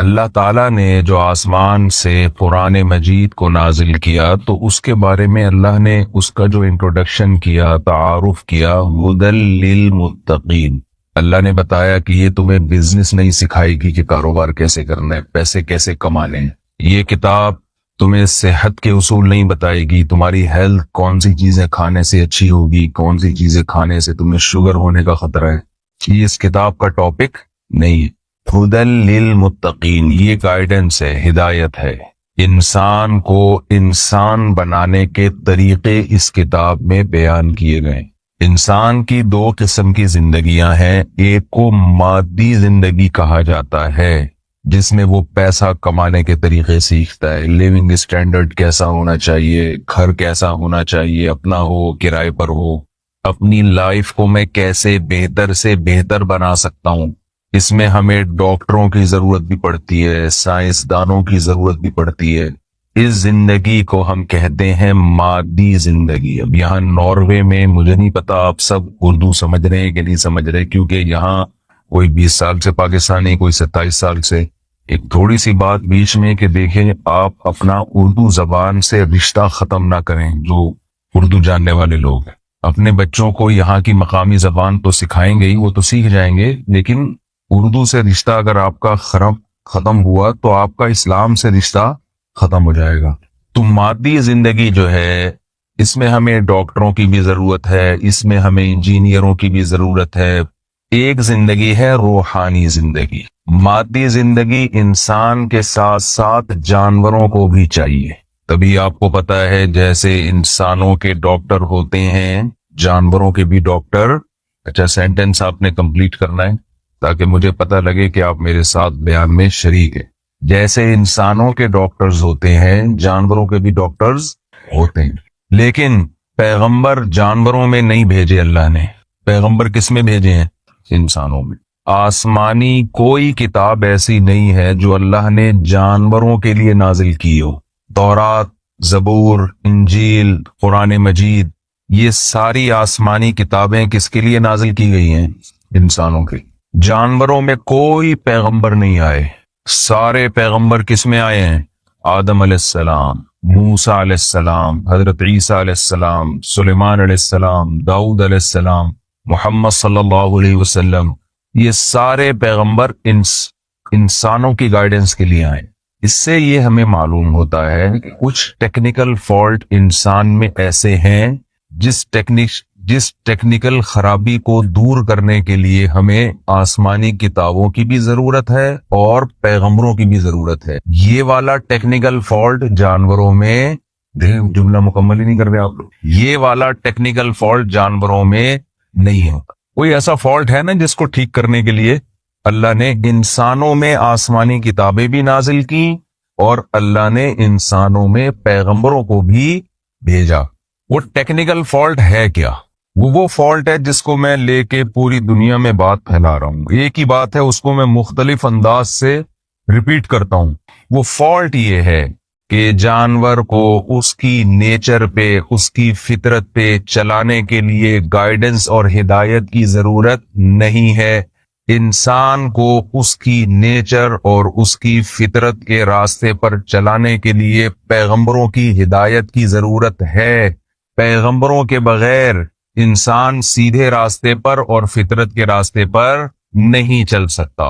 اللہ تعالیٰ نے جو آسمان سے قرآن مجید کو نازل کیا تو اس کے بارے میں اللہ نے اس کا جو انٹروڈکشن کیا، تعارف کیا، ہدی للمتقین۔ اللہ نے بتایا کہ یہ تمہیں بزنس نہیں سکھائے گی کہ کاروبار کیسے کرنا ہے، پیسے کیسے کمانے ہیں۔ یہ کتاب تمہیں صحت کے اصول نہیں بتائے گی، تمہاری ہیلتھ کون سی چیزیں کھانے سے اچھی ہوگی، کون سی چیزیں کھانے سے تمہیں شوگر ہونے کا خطرہ ہے۔ یہ اس کتاب کا ٹاپک نہیں ہے۔ ہدی للمتقین، یہ گائیڈنس ہے، ہدایت ہے۔ انسان کو انسان بنانے کے طریقے اس کتاب میں بیان کیے گئے۔ انسان کی دو قسم کی زندگیاں ہیں، ایک کو مادی زندگی کہا جاتا ہے جس میں وہ پیسہ کمانے کے طریقے سیکھتا ہے، لیونگ سٹینڈرڈ کیسا ہونا چاہیے، گھر کیسا ہونا چاہیے، اپنا ہو کرائے پر ہو، اپنی لائف کو میں کیسے بہتر سے بہتر بنا سکتا ہوں۔ اس میں ہمیں ڈاکٹروں کی ضرورت بھی پڑتی ہے، سائنسدانوں کی ضرورت بھی پڑتی ہے۔ اس زندگی کو ہم کہتے ہیں مادی زندگی۔ اب یہاں ناروے میں مجھے نہیں پتا آپ سب اردو سمجھ رہے ہیں کہ نہیں سمجھ رہے، کیونکہ یہاں کوئی 20 سال سے پاکستانی، کوئی 27 سال سے۔ ایک تھوڑی سی بات بیچ میں کہ دیکھیں، آپ اپنا اردو زبان سے رشتہ ختم نہ کریں۔ جو اردو جاننے والے لوگ ہیں اپنے بچوں کو یہاں کی مقامی زبان تو سکھائیں گے ہی، وہ تو سیکھ جائیں گے، لیکن اردو سے رشتہ اگر آپ کا ختم ہوا تو آپ کا اسلام سے رشتہ ختم ہو جائے گا۔ تو مادی زندگی جو ہے، اس میں ہمیں ڈاکٹروں کی بھی ضرورت ہے، اس میں ہمیں انجینئروں کی بھی ضرورت ہے۔ ایک زندگی ہے روحانی زندگی۔ مادی زندگی انسان کے ساتھ ساتھ جانوروں کو بھی چاہیے۔ تبھی آپ کو پتا ہے جیسے انسانوں کے ڈاکٹر ہوتے ہیں، جانوروں کے بھی ڈاکٹر۔ اچھا، سینٹنس آپ نے کمپلیٹ کرنا ہے تاکہ مجھے پتہ لگے کہ آپ میرے ساتھ بیان میں شریک ہیں۔ جیسے انسانوں کے ڈاکٹرز ہوتے ہیں، جانوروں کے بھی ڈاکٹرز ہوتے ہیں، لیکن پیغمبر جانوروں میں نہیں بھیجے اللہ نے۔ پیغمبر کس میں بھیجے ہیں؟ انسانوں میں۔ آسمانی کوئی کتاب ایسی نہیں ہے جو اللہ نے جانوروں کے لیے نازل کی ہو۔ تورات، زبور، انجیل، قرآن مجید، یہ ساری آسمانی کتابیں کس کے لیے نازل کی گئی ہیں؟ انسانوں کے۔ جانوروں میں کوئی پیغمبر نہیں آئے۔ سارے پیغمبر کس میں آئے ہیں؟ آدم علیہ السلام، موسیٰ علیہ السلام، حضرت عیسیٰ علیہ السلام، سلیمان علیہ السلام، داؤد علیہ السلام، محمد صلی اللہ علیہ وسلم۔ یہ سارے پیغمبر انسانوں کی گائیڈنس کے لیے آئے۔ اس سے یہ ہمیں معلوم ہوتا ہے کہ کچھ ٹیکنیکل فالٹ انسان میں ایسے ہیں جس ٹیکنیکل خرابی کو دور کرنے کے لیے ہمیں آسمانی کتابوں کی بھی ضرورت ہے اور پیغمبروں کی بھی ضرورت ہے۔ یہ والا ٹیکنیکل فالٹ جانوروں میں، جملہ مکمل ہی نہیں کر رہے آپ لوگ، یہ والا ٹیکنیکل فالٹ جانوروں میں نہیں ہوتا۔ کوئی ایسا فالٹ ہے نا جس کو ٹھیک کرنے کے لیے اللہ نے انسانوں میں آسمانی کتابیں بھی نازل کی اور اللہ نے انسانوں میں پیغمبروں کو بھی بھیجا۔ وہ ٹیکنیکل فالٹ ہے کیا؟ وہ فالٹ ہے جس کو میں لے کے پوری دنیا میں بات پھیلا رہا ہوں۔ ایک ہی بات ہے، اس کو میں مختلف انداز سے ریپیٹ کرتا ہوں۔ وہ فالٹ یہ ہے کہ جانور کو اس کی نیچر پہ، اس کی فطرت پہ چلانے کے لیے گائیڈنس اور ہدایت کی ضرورت نہیں ہے۔ انسان کو اس کی نیچر اور اس کی فطرت کے راستے پر چلانے کے لیے پیغمبروں کی ہدایت کی ضرورت ہے۔ پیغمبروں کے بغیر انسان سیدھے راستے پر اور فطرت کے راستے پر نہیں چل سکتا۔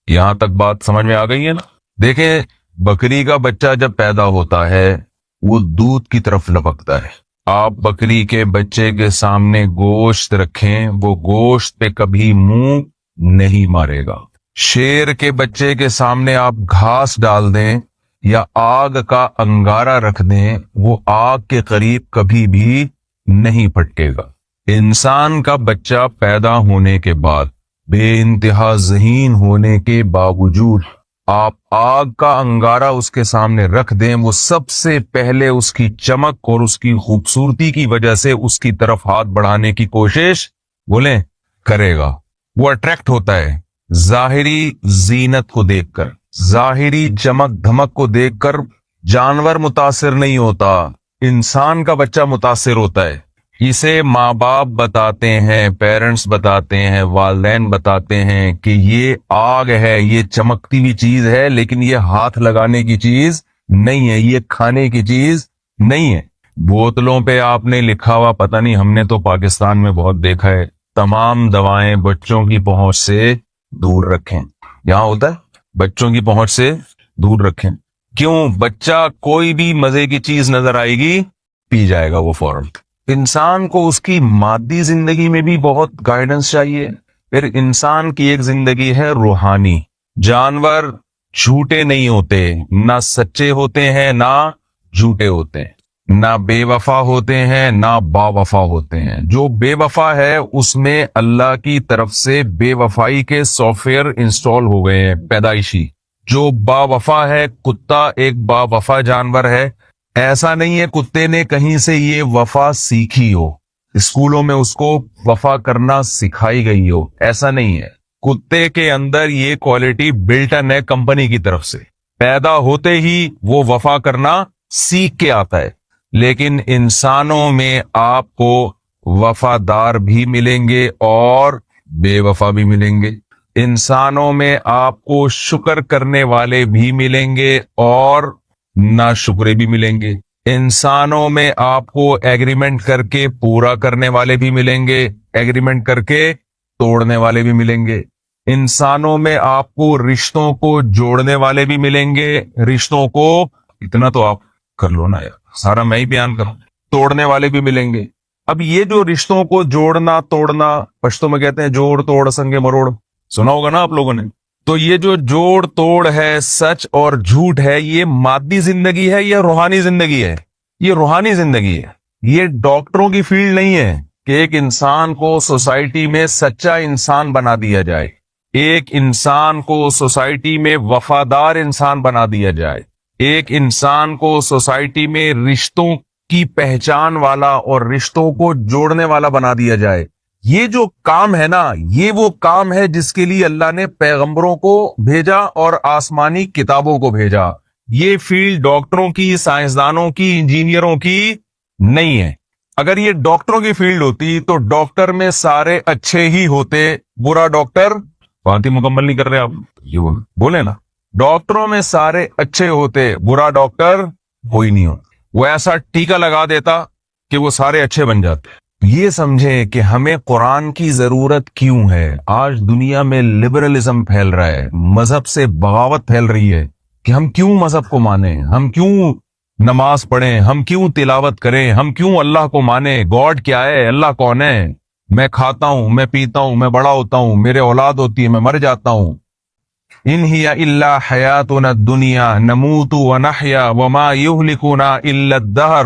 یہاں تک بات سمجھ میں آ گئی ہے نا؟ دیکھیں، بکری کا بچہ جب پیدا ہوتا ہے وہ دودھ کی طرف لپکتا ہے۔ آپ بکری کے بچے کے سامنے گوشت رکھیں، وہ گوشت پہ کبھی منہ نہیں مارے گا۔ شیر کے بچے کے سامنے آپ گھاس ڈال دیں یا آگ کا انگارہ رکھ دیں، وہ آگ کے قریب کبھی بھی نہیں پھٹکے گا۔ انسان کا بچہ پیدا ہونے کے بعد بے انتہا ذہین ہونے کے باوجود آپ آگ کا انگارہ اس کے سامنے رکھ دیں، وہ سب سے پہلے اس کی چمک اور اس کی خوبصورتی کی وجہ سے اس کی طرف ہاتھ بڑھانے کی کوشش بولیں کرے گا۔ وہ اٹریکٹ ہوتا ہے ظاہری زینت کو دیکھ کر، ظاہری چمک دھمک کو دیکھ کر۔ جانور متاثر نہیں ہوتا، انسان کا بچہ متاثر ہوتا ہے۔ اسے ماں باپ بتاتے ہیں، پیرنٹس بتاتے ہیں، والدین بتاتے ہیں کہ یہ آگ ہے، یہ چمکتی ہوئی چیز ہے، لیکن یہ ہاتھ لگانے کی چیز نہیں ہے، یہ کھانے کی چیز نہیں ہے۔ بوتلوں پہ آپ نے لکھا ہوا، پتہ نہیں، ہم نے تو پاکستان میں بہت دیکھا ہے، تمام دوائیں بچوں کی پہنچ سے دور رکھیں۔ یہاں ہوتا ہے بچوں کی پہنچ سے دور رکھیں۔ کیوں؟ بچہ کوئی بھی مزے کی چیز نظر آئے گی، پی جائے گا وہ فوراً۔ انسان کو اس کی مادی زندگی میں بھی بہت گائیڈنس چاہیے۔ پھر انسان کی ایک زندگی ہے روحانی۔ جانور جھوٹے نہیں ہوتے، نہ سچے ہوتے ہیں نہ جھوٹے ہوتے ہیں، نہ بے وفا ہوتے ہیں نہ با وفا ہوتے ہیں۔ جو بے وفا ہے اس میں اللہ کی طرف سے بے وفائی کے سافٹ ویئر انسٹال ہو گئے ہیں پیدائشی۔ جو با وفا ہے، کتا ایک با وفا جانور ہے۔ ایسا نہیں ہے کتے نے کہیں سے یہ وفا سیکھی ہو، اسکولوں میں اس کو وفا کرنا سکھائی گئی ہو، ایسا نہیں ہے۔ کتے کے اندر یہ کوالٹی بلٹ ان ہے کمپنی کی طرف سے، پیدا ہوتے ہی وہ وفا کرنا سیکھ کے آتا ہے۔ لیکن انسانوں میں آپ کو وفادار بھی ملیں گے اور بے وفا بھی ملیں گے۔ انسانوں میں آپ کو شکر کرنے والے بھی ملیں گے اور نا شکرے بھی ملیں گے۔ انسانوں میں آپ کو ایگریمنٹ کر کے پورا کرنے والے بھی ملیں گے، ایگریمنٹ کر کے توڑنے والے بھی ملیں گے۔ انسانوں میں آپ کو رشتوں کو جوڑنے والے بھی ملیں گے، رشتوں کو، اتنا تو آپ کر لو نا یار، سارا میں ہی بیان کروں، توڑنے والے بھی ملیں گے۔ اب یہ جو رشتوں کو جوڑنا توڑنا، پشتو میں کہتے ہیں جوڑ توڑ سنگے مروڑ، سنا ہوگا نا آپ لوگوں نے۔ تو یہ جو جوڑ توڑ ہے، سچ اور جھوٹ ہے، یہ مادی زندگی ہے یا روحانی زندگی ہے؟ یہ روحانی زندگی ہے۔ یہ ڈاکٹروں کی فیلڈ نہیں ہے کہ ایک انسان کو سوسائٹی میں سچا انسان بنا دیا جائے، ایک انسان کو سوسائٹی میں وفادار انسان بنا دیا جائے، ایک انسان کو سوسائٹی میں رشتوں کی پہچان والا اور رشتوں کو جوڑنے والا بنا دیا جائے۔ یہ جو کام ہے نا، یہ وہ کام ہے جس کے لیے اللہ نے پیغمبروں کو بھیجا اور آسمانی کتابوں کو بھیجا۔ یہ فیلڈ ڈاکٹروں کی، سائنسدانوں کی، انجینئروں کی نہیں ہے۔ اگر یہ ڈاکٹروں کی فیلڈ ہوتی تو ڈاکٹر میں سارے اچھے ہی ہوتے، برا ڈاکٹر، بات ہی مکمل نہیں کر رہے آپ، یہ بولے نا، ڈاکٹروں میں سارے اچھے ہوتے، برا ڈاکٹر کوئی نہیں ہوتا۔ وہ ایسا ٹیکا لگا دیتا کہ وہ سارے اچھے بن جاتے۔ یہ سمجھیں کہ ہمیں قرآن کی ضرورت کیوں ہے۔ آج دنیا میں لبرلزم پھیل رہا ہے، مذہب سے بغاوت پھیل رہی ہے کہ ہم کیوں مذہب کو مانیں، ہم کیوں نماز پڑھیں، ہم کیوں تلاوت کریں، ہم کیوں اللہ کو مانیں۔ گاڈ کیا ہے؟ اللہ کون ہے؟ میں کھاتا ہوں، میں پیتا ہوں، میں بڑا ہوتا ہوں، میرے اولاد ہوتی ہے، میں مر جاتا ہوں۔ ان ہی الا حیاتنا الدنیا نموت ونحیا وما یہلکنا الا الدہر۔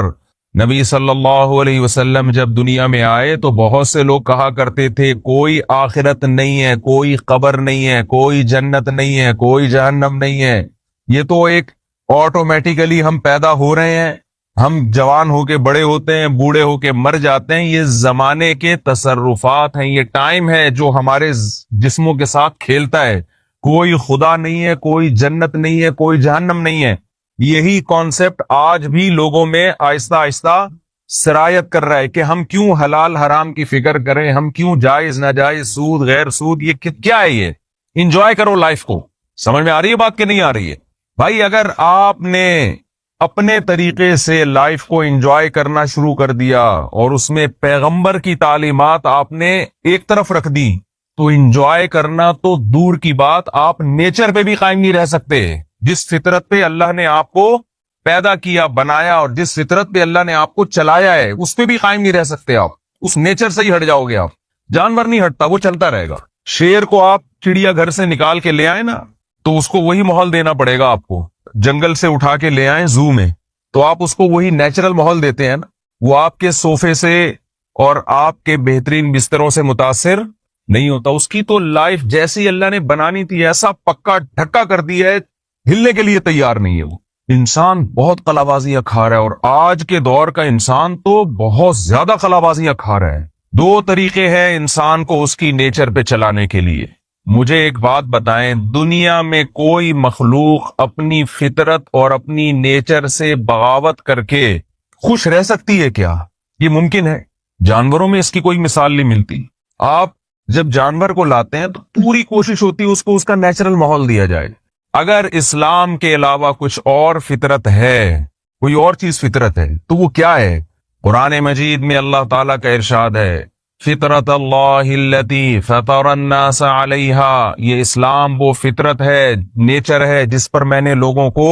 نبی صلی اللہ علیہ وسلم جب دنیا میں آئے تو بہت سے لوگ کہا کرتے تھے کوئی آخرت نہیں ہے، کوئی قبر نہیں ہے، کوئی جنت نہیں ہے، کوئی جہنم نہیں ہے، یہ تو ایک آٹومیٹیکلی ہم پیدا ہو رہے ہیں، ہم جوان ہو کے بڑے ہوتے ہیں، بوڑھے ہو کے مر جاتے ہیں، یہ زمانے کے تصرفات ہیں، یہ ٹائم ہے جو ہمارے جسموں کے ساتھ کھیلتا ہے۔ کوئی خدا نہیں ہے، کوئی جنت نہیں ہے، کوئی جہنم نہیں ہے۔ یہی کانسیپٹ آج بھی لوگوں میں آہستہ آہستہ سرایت کر رہا ہے کہ ہم کیوں حلال حرام کی فکر کریں، ہم کیوں جائز ناجائز، سود غیر سود، یہ کیا ہے؟ یہ انجوائے کرو لائف کو۔ سمجھ میں آ رہی ہے بات کہ نہیں آ رہی ہے؟ بھائی اگر آپ نے اپنے طریقے سے لائف کو انجوائے کرنا شروع کر دیا اور اس میں پیغمبر کی تعلیمات آپ نے ایک طرف رکھ دی تو انجوائے کرنا تو دور کی بات، آپ نیچر پہ بھی قائم نہیں رہ سکتے۔ جس فطرت پہ اللہ نے آپ کو پیدا کیا، بنایا، اور جس فطرت پہ اللہ نے آپ کو چلایا ہے اس پہ بھی قائم نہیں رہ سکتے آپ، اس نیچر سے ہی ہٹ جاؤ گے آپ۔ جانور نہیں ہٹتا، وہ چلتا رہے گا۔ شیر کو آپ چڑیا گھر سے نکال کے لے آئے نا تو اس کو وہی ماحول دینا پڑے گا آپ کو۔ جنگل سے اٹھا کے لے آئیں زو میں تو آپ اس کو وہی نیچرل ماحول دیتے ہیں نا، وہ آپ کے صوفے سے اور آپ کے بہترین بستروں سے متاثر نہیں ہوتا۔ اس کی تو لائف جیسی اللہ نے بنانی تھی ایسا پکا ڈھکا کر دی ہے، ہلنے کے لیے تیار نہیں ہے وہ۔ انسان بہت قلا بازیاں کھا رہا ہے، اور آج کے دور کا انسان تو بہت زیادہ قلا بازیاں کھا رہا ہے۔ دو طریقے ہیں انسان کو اس کی نیچر پہ چلانے کے لیے۔ مجھے ایک بات بتائیں، دنیا میں کوئی مخلوق اپنی فطرت اور اپنی نیچر سے بغاوت کر کے خوش رہ سکتی ہے کیا؟ یہ ممکن ہے؟ جانوروں میں اس کی کوئی مثال نہیں ملتی. آپ جب جانور کو لاتے ہیں تو پوری کوشش ہوتی ہے اس کو اس کا نیچرل ماحول دیا جائے. اگر اسلام کے علاوہ کچھ اور فطرت ہے، کوئی اور چیز فطرت ہے، تو وہ کیا ہے؟ قرآن مجید میں اللہ تعالیٰ کا ارشاد ہے، فطرت اللہ التی فطر الناس علیہا، یہ اسلام وہ فطرت ہے، نیچر ہے جس پر میں نے لوگوں کو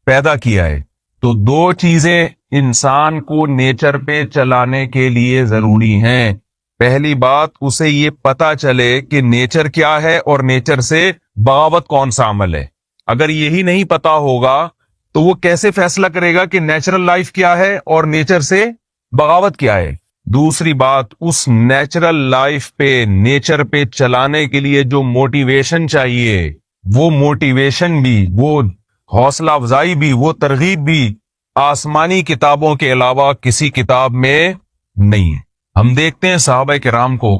پیدا کیا ہے. تو دو چیزیں انسان کو نیچر پہ چلانے کے لیے ضروری ہیں. پہلی بات، اسے یہ پتا چلے کہ نیچر کیا ہے اور نیچر سے بغاوت کون سا عمل ہے. اگر یہی نہیں پتا ہوگا تو وہ کیسے فیصلہ کرے گا کہ نیچرل لائف کیا ہے اور نیچر سے بغاوت کیا ہے؟ دوسری بات، اس نیچرل لائف پہ، نیچر پہ چلانے کے لیے جو موٹیویشن چاہیے، وہ موٹیویشن بھی، وہ حوصلہ افزائی بھی، وہ ترغیب بھی آسمانی کتابوں کے علاوہ کسی کتاب میں نہیں ہے. ہم دیکھتے ہیں صحابہ کرام کو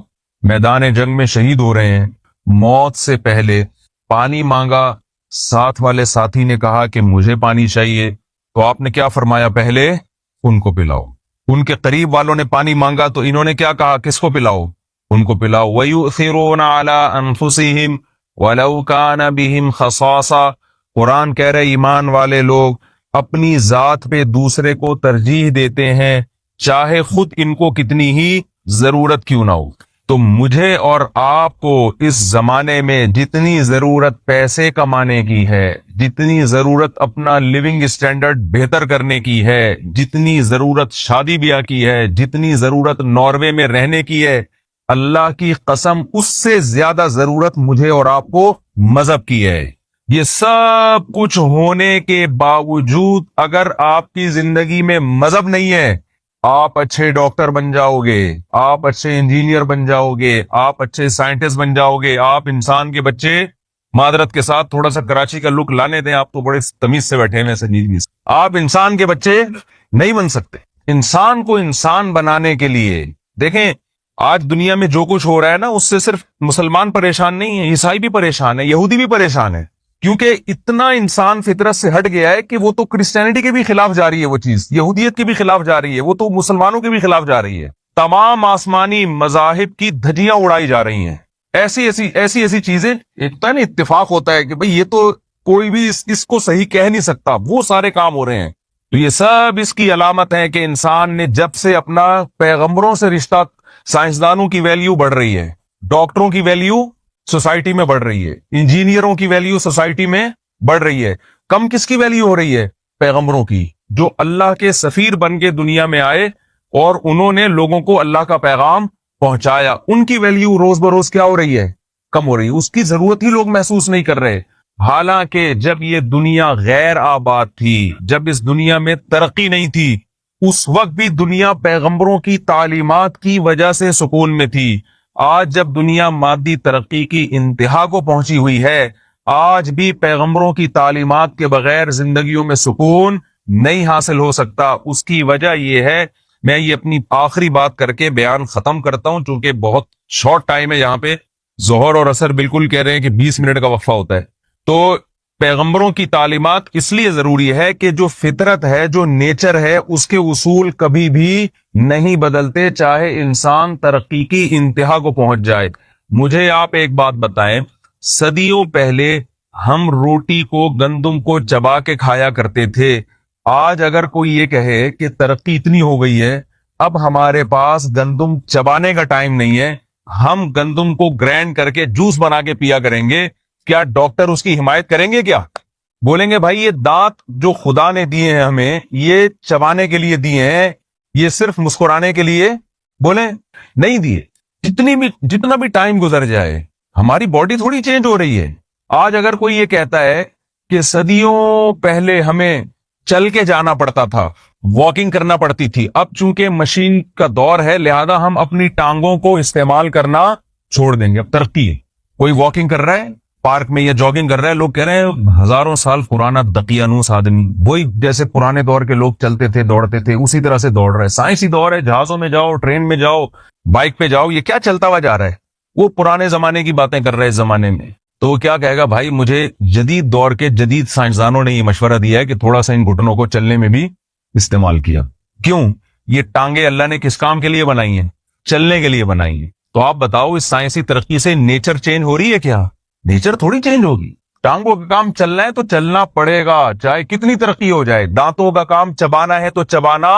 میدان جنگ میں شہید ہو رہے ہیں، موت سے پہلے پانی مانگا، ساتھ والے ساتھی نے کہا کہ مجھے پانی چاہیے، تو آپ نے کیا فرمایا؟ پہلے ان کو پلاؤ. ان کے قریب والوں نے پانی مانگا تو انہوں نے کیا کہا؟ کس کو پلاؤ؟ ان کو پلاؤ. وَيُؤْثِرُونَ عَلَىٰ أَنفُسِهِمْ وَلَوْ كَانَ بِهِمْ خَصَاصَةٌ. قرآن کہہ رہے ایمان والے لوگ اپنی ذات پہ دوسرے کو ترجیح دیتے ہیں، چاہے خود ان کو کتنی ہی ضرورت کیوں نہ ہو. تو مجھے اور آپ کو اس زمانے میں جتنی ضرورت پیسے کمانے کی ہے، جتنی ضرورت اپنا لیونگ سٹینڈرڈ بہتر کرنے کی ہے، جتنی ضرورت شادی بیاہ کی ہے، جتنی ضرورت ناروے میں رہنے کی ہے، اللہ کی قسم اس سے زیادہ ضرورت مجھے اور آپ کو مذہب کی ہے. یہ سب کچھ ہونے کے باوجود اگر آپ کی زندگی میں مذہب نہیں ہے، آپ اچھے ڈاکٹر بن جاؤ گے، آپ اچھے انجینئر بن جاؤ گے، آپ اچھے سائنٹسٹ بن جاؤ گے، آپ انسان کے بچے، معذرت کے ساتھ تھوڑا سا کراچی کا لک لانے دیں، آپ تو بڑے تمیز سے بیٹھے ہیں سنجیدگی سے، آپ انسان کے بچے نہیں بن سکتے. انسان کو انسان بنانے کے لیے دیکھیں، آج دنیا میں جو کچھ ہو رہا ہے نا، اس سے صرف مسلمان پریشان نہیں ہے، عیسائی بھی پریشان ہے، یہودی بھی پریشان ہے، کیونکہ اتنا انسان فطرت سے ہٹ گیا ہے کہ وہ تو کرسچینٹی کے بھی خلاف جا رہی ہے، وہ چیز یہودیت کے بھی خلاف جا رہی ہے، وہ تو مسلمانوں کے بھی خلاف جا رہی ہے. تمام آسمانی مذاہب کی دھجیاں اڑائی جا رہی ہیں. ایسی چیزیں، ایک تو ہے نا اتفاق ہوتا ہے کہ بھئی یہ تو کوئی بھی اس کو صحیح کہہ نہیں سکتا، وہ سارے کام ہو رہے ہیں. تو یہ سب اس کی علامت ہے کہ انسان نے جب سے اپنا پیغمبروں سے رشتہ، سائنسدانوں کی ویلیو بڑھ رہی ہے، ڈاکٹروں کی ویلیو سوسائٹی میں بڑھ رہی ہے، انجینئروں کی ویلیو سوسائٹی میں بڑھ رہی ہے. کم کس کی ویلیو ہو رہی ہے؟ پیغمبروں کی، جو اللہ کے سفیر بن کے دنیا میں آئے اور انہوں نے لوگوں کو اللہ کا پیغام پہنچایا. ان کی ویلیو روز بروز کیا ہو رہی ہے؟ کم ہو رہی ہے. اس کی ضرورت ہی لوگ محسوس نہیں کر رہے. حالانکہ جب یہ دنیا غیر آباد تھی، جب اس دنیا میں ترقی نہیں تھی، اس وقت بھی دنیا پیغمبروں کی تعلیمات کی وجہ سے سکون میں تھی. آج جب دنیا مادی ترقی کی انتہا کو پہنچی ہوئی ہے، آج بھی پیغمبروں کی تعلیمات کے بغیر زندگیوں میں سکون نہیں حاصل ہو سکتا. اس کی وجہ یہ ہے، میں یہ اپنی آخری بات کر کے بیان ختم کرتا ہوں، چونکہ بہت شارٹ ٹائم ہے، یہاں پہ ظہر اور عصر بالکل کہہ رہے ہیں کہ 20 منٹ کا وقفہ ہوتا ہے. تو پیغمبروں کی تعلیمات اس لیے ضروری ہے کہ جو فطرت ہے، جو نیچر ہے، اس کے اصول کبھی بھی نہیں بدلتے، چاہے انسان ترقی کی انتہا کو پہنچ جائے. مجھے آپ ایک بات بتائیں، صدیوں پہلے ہم روٹی کو، گندم کو چبا کے کھایا کرتے تھے. آج اگر کوئی یہ کہے کہ ترقی اتنی ہو گئی ہے، اب ہمارے پاس گندم چبانے کا ٹائم نہیں ہے، ہم گندم کو گرینڈ کر کے جوس بنا کے پیا کریں گے، کیا ڈاکٹر اس کی حمایت کریں گے؟ کیا بولیں گے بھائی یہ دانت جو خدا نے دیے ہیں ہمیں، یہ چبانے کے لیے دیے ہیں، یہ صرف مسکرانے کے لیے بولیں نہیں دیے. جتنا بھی ٹائم گزر جائے، ہماری باڈی تھوڑی چینج ہو رہی ہے. آج اگر کوئی یہ کہتا ہے کہ صدیوں پہلے ہمیں چل کے جانا پڑتا تھا، واکنگ کرنا پڑتی تھی، اب چونکہ مشین کا دور ہے لہذا ہم اپنی ٹانگوں کو استعمال کرنا چھوڑ دیں گے. اب ترقی ہے، کوئی واکنگ کر رہا ہے پارک میں یا جاگنگ کر رہا ہے، لوگ کہہ رہے ہیں ہزاروں سال پرانا دقیانوس آدمی، وہی جیسے پرانے دور کے لوگ چلتے تھے، دوڑتے تھے، اسی طرح سے دوڑ رہے. سائنسی دور ہے، جہازوں میں جاؤ، ٹرین میں جاؤ، بائک پہ جاؤ، یہ کیا چلتا ہوا جا رہا ہے؟ وہ پرانے زمانے کی باتیں کر رہے ہیں اس زمانے میں. تو وہ کیا کہے گا؟ بھائی مجھے جدید دور کے جدید سائنسدانوں نے یہ مشورہ دیا ہے کہ تھوڑا سا ان گھٹنوں کو چلنے میں بھی استعمال کیا. کیوں؟ یہ ٹانگیں اللہ نے کس کام کے لیے بنائی ہیں؟ چلنے کے لیے بنائی ہیں. تو آپ بتاؤ اس سائنسی ترقی سے نیچر چینج ہو رہی ہے کیا؟ نیچر تھوڑی چینج ہوگی. ٹانگوں کا کام چلنا ہے تو چلنا پڑے گا, چاہے کتنی ترقی ہو جائے. دانتوں کا کام چبانا ہے تو چبانا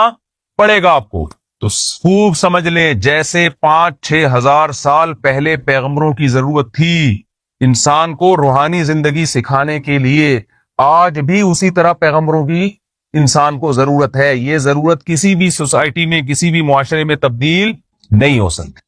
پڑے گا آپ کو. تو خوب سمجھ لیں, جیسے 5-6 ہزار سال پہلے پیغمبروں کی ضرورت تھی انسان کو روحانی زندگی سکھانے کے لیے, آج بھی اسی طرح پیغمبروں کی انسان کو ضرورت ہے. یہ ضرورت کسی بھی سوسائٹی میں, کسی بھی معاشرے میں تبدیل نہیں ہو سکتی.